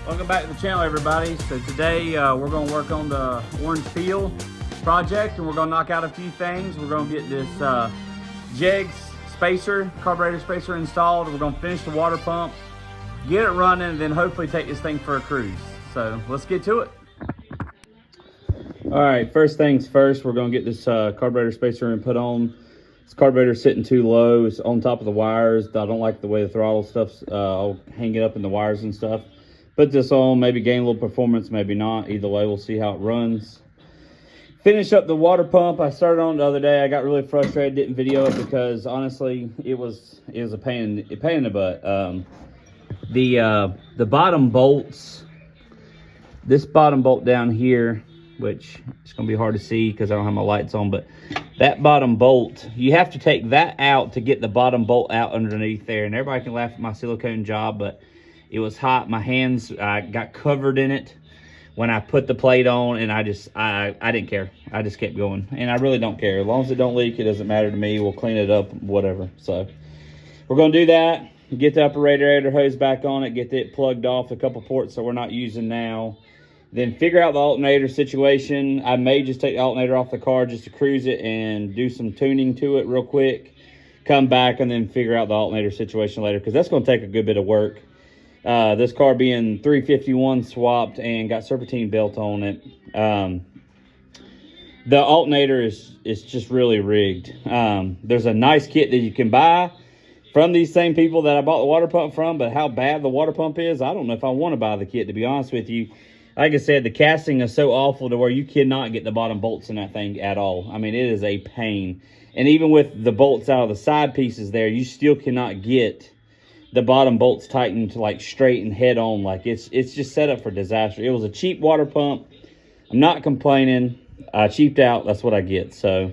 Welcome back to the channel, everybody. So today we're going to work on the orange peel project, and we're going to knock out a few things. We're going to get this jegs spacer, carburetor spacer installed. We're going to finish the water pump, get it running, and then hopefully take this thing for a cruise. So let's get to it. All right, first things first, we're going to get this carburetor spacer and put on. This carburetor's sitting too low. It's on top of the wires. I don't like the way the throttle stuff's all hanging up in the wires and stuff. Put this on, maybe gain a little performance, maybe not. Either way, we'll see how it runs. Finish up the water pump. I started on the other day. I got really frustrated, didn't video it because honestly, it was a pain in the butt. The bottom bolts, this bottom bolt down here, which it's gonna be hard to see because I don't have my lights on, but that bottom bolt, you have to take that out to get the bottom bolt out underneath there. And everybody can laugh at my silicone job, but it was hot. My hands got covered in it when I put the plate on, and I didn't care. I just kept going, and I really don't care. As long as it don't leak, it doesn't matter to me. We'll clean it up, whatever. So we're gonna do that. Get the upper radiator hose back on it, get it plugged off, a couple ports that we're not using now. Then figure out the alternator situation. I may just take the alternator off the car just to cruise it and do some tuning to it real quick. Come back and then figure out the alternator situation later, because that's gonna take a good bit of work. This car being 351 swapped and got serpentine belt on it. The alternator is just really rigged. There's a nice kit that you can buy from these same people that I bought the water pump from, but how bad the water pump is, I don't know if I want to buy the kit, to be honest with you. Like I said, the casting is so awful to where you cannot get the bottom bolts in that thing at all. I mean, it is a pain. And even with the bolts out of the side pieces there, you still cannot get the bottom bolts tightened to like straight and head on. Like it's just set up for disaster. It was a cheap water pump. I'm not complaining. I cheaped out. That's what I get. So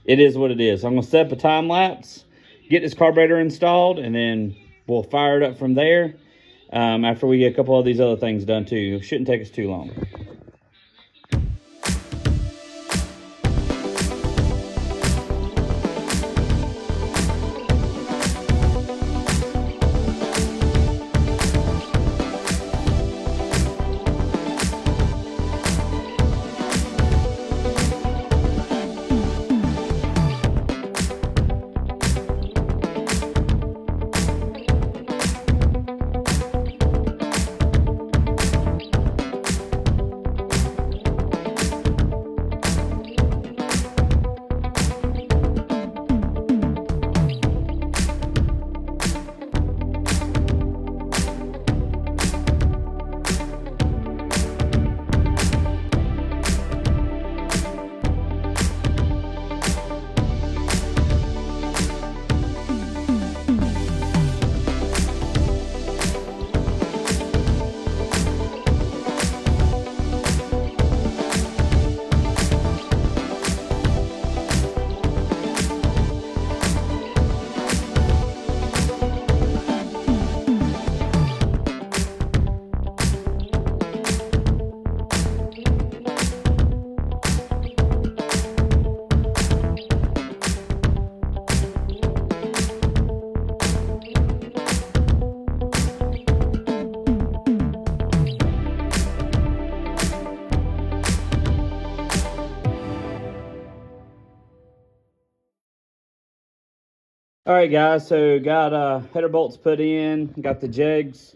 it is what it is. I'm gonna set up a time lapse, get this carburetor installed, and then we'll fire it up from there. After we get a couple of these other things done too. It shouldn't take us too long. All right, guys, so got header bolts put in, got the jegs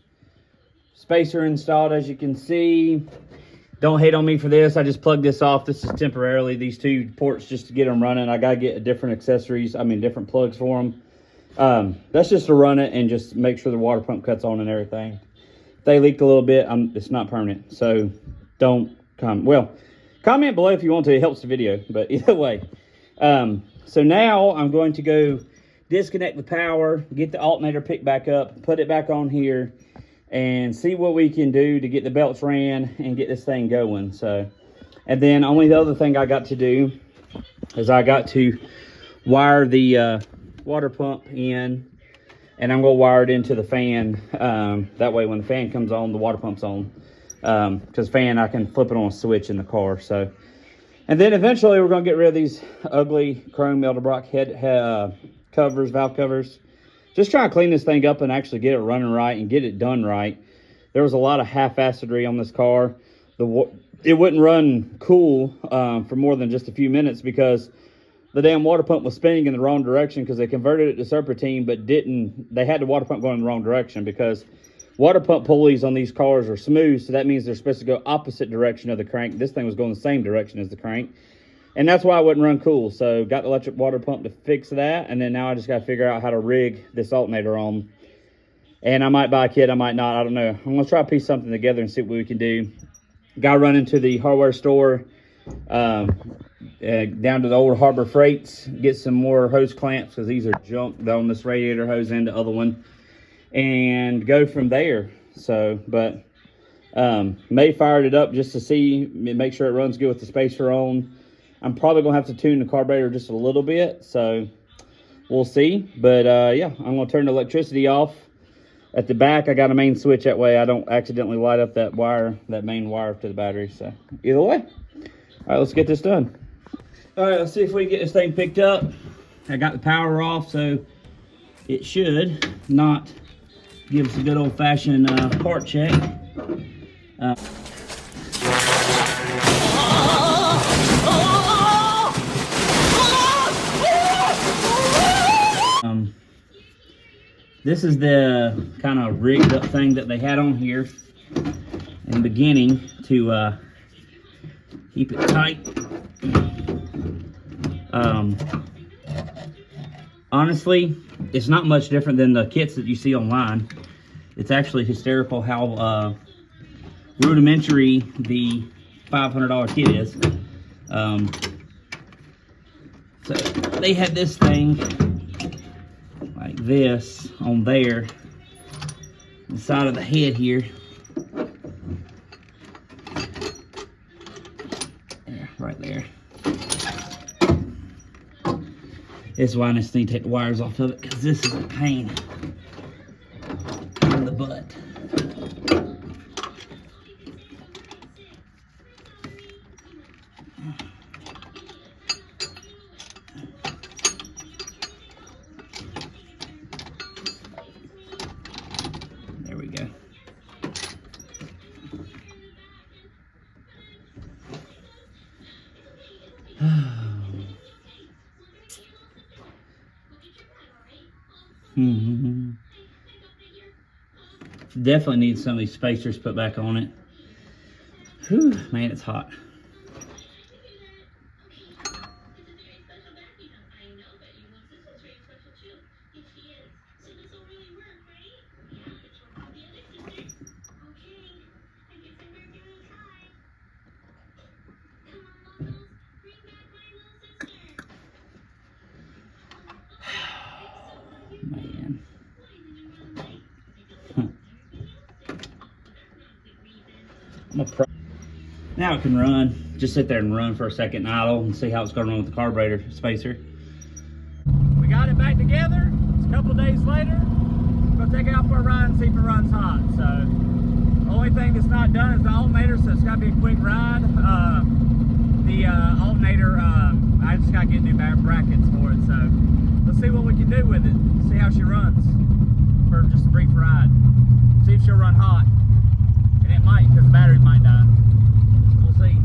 spacer installed, as you can see. Don't hate on me for this. I just plugged this off. This is temporarily, these two ports, just to get them running. I gotta get different accessories, different plugs for them. That's just to run it and just make sure the water pump cuts on and everything. If they leaked a little bit, it's not permanent, so don't comment. Well, comment below if you want to. It helps the video, but either way. So now I'm going to go disconnect the power, get the alternator picked back up, put it back on here, and see what we can do to get the belts ran and get this thing going. So, and then only the other thing I got to do is I got to wire the water pump in, and I'm gonna wire it into the fan. That way when the fan comes on, the water pump's on. Because fan, I can flip it on a switch in the car. So, and then eventually we're gonna get rid of these ugly chrome Edelbrock head covers, valve covers. Just trying to clean this thing up and actually get it running right and get it done right. there was a lot of half-acidry on this car. It wouldn't run cool for more than just a few minutes because the damn water pump was spinning in the wrong direction because they converted it to serpentine, but they had the water pump going in the wrong direction because water pump pulleys on these cars are smooth, so that means they're supposed to go opposite direction of the crank. This thing was going the same direction as the crank, and that's why it wouldn't run cool. So got the electric water pump to fix that, and then now I just got to figure out how to rig this alternator on. And I might buy a kit, I might not, I don't know. I'm going to try to piece something together and see what we can do. Got to run into the hardware store, down to the old Harbor Freights, get some more hose clamps because these are junk on this radiator hose and the other one, and go from there. So, but May fired it up just to see, make sure it runs good with the spacer on. I'm probably going to have to tune the carburetor just a little bit, so we'll see. But yeah, I'm going to turn the electricity off. At the back, I got a main switch, that way I don't accidentally light up that wire, that main wire to the battery. So either way, all right, let's get this done. All right, let's see if we can get this thing picked up. I got the power off, so it should not give us a good old-fashioned part check. This is the kind of rigged up thing that they had on here in the beginning to keep it tight. Honestly, it's not much different than the kits that you see online. It's actually hysterical how rudimentary the $500 kit is. So they had this thing like this on there, inside of the head here. There, right there. This is why I just need to take the wires off of it, because this is a pain in the butt. There we go. Definitely need some of these spacers put back on it. Whew, man, it's hot. Man. Now it can run. Just sit there and run for a second and idle and see how it's going to run with the carburetor spacer. We got it back together. It's a couple days later. I'm going to take it out for a ride and see if it runs hot. So the only thing that's not done is the alternator, so it's got to be a quick ride. The alternator, I just got to get new brackets for it. So let's see what we can do with it. See how she runs for just a brief ride. See if she'll run hot. And it might, because the battery might die. We'll see.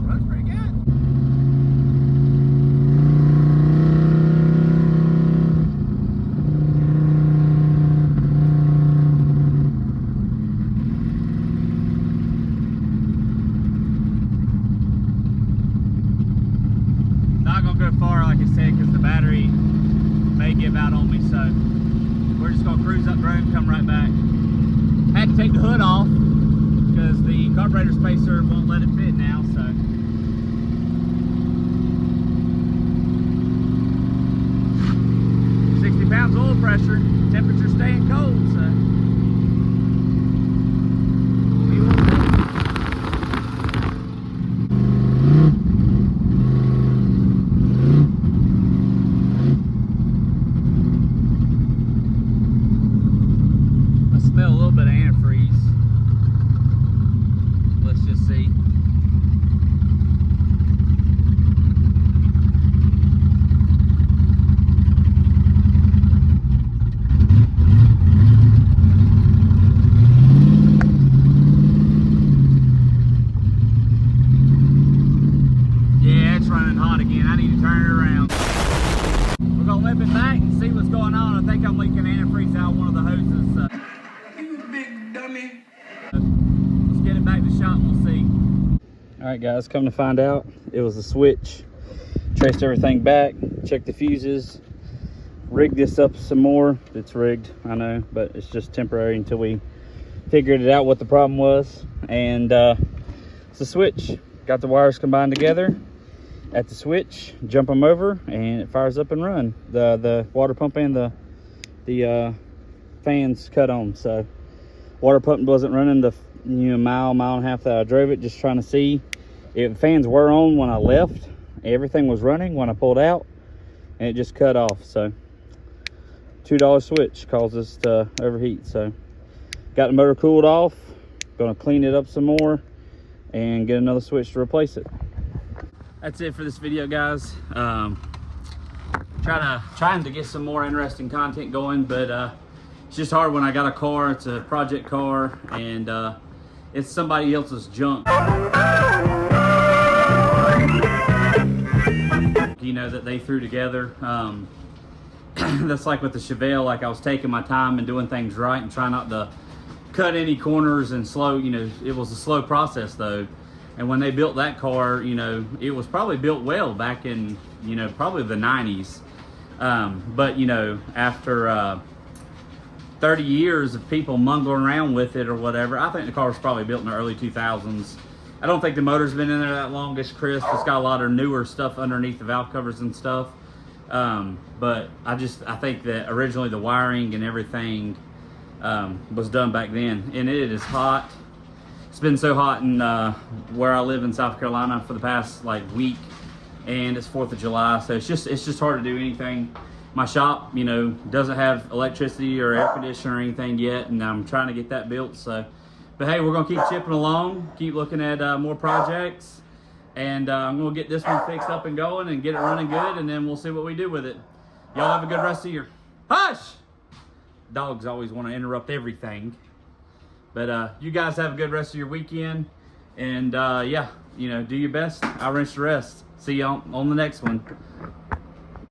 Runs pretty good. Not gonna go far, like I said, because the battery may give out on me, so we're just gonna cruise up the road and come right back. Had to take the hood off because the carburetor spacer won't let it fit now, so. £60 oil pressure, temperature staying cold, so. Smell a little bit of antifreeze. Let's just see. gonna whip it back and see what's going on. I think I'm leaking antifreeze out one of the hoses. You big dummy. Let's get it back to shop and we'll see. All right, guys, come to find out, it was a switch. Traced everything back, checked the fuses, rigged this up some more. It's rigged, I know, but it's just temporary until we figured it out what the problem was. And it's a switch. Got the wires combined together at the switch, jump them over, and it fires up and run. The water pump and the fans cut on. So water pump wasn't running the mile and a half that I drove it, just trying to see if the fans were on when I left. Everything was running when I pulled out, and it just cut off. So $2 switch caused us to overheat. So got the motor cooled off, gonna clean it up some more and get another switch to replace it. That's it for this video, guys. Trying to get some more interesting content going, but it's just hard when I got a car. It's a project car, and it's somebody else's junk, you know, that they threw together. That's like with the Chevelle. Like, I was taking my time and doing things right and trying not to cut any corners and slow, you know. It was a slow process though. And when they built that car, you know, it was probably built well back in, you know, probably the 90s. But, you know, after 30 years of people mungling around with it or whatever, I think the car was probably built in the early 2000s. I don't think the motor's been in there that long. It's crisp. It's got a lot of newer stuff underneath the valve covers and stuff. But I think that originally the wiring and everything was done back then. And it is hot. It's been so hot in where I live in South Carolina for the past like week, and it's 4th of July, so it's just hard to do anything. My shop, you know, doesn't have electricity or air conditioner or anything yet, and I'm trying to get that built. So, but hey, we're gonna keep chipping along, keep looking at more projects, and I'm gonna get this one fixed up and going and get it running good, and then we'll see what we do with it. Y'all have a good rest of your hush. Dogs always want to interrupt everything. But you guys have a good rest of your weekend, and yeah, you know, do your best. I'll rinse the rest. See you on the next one.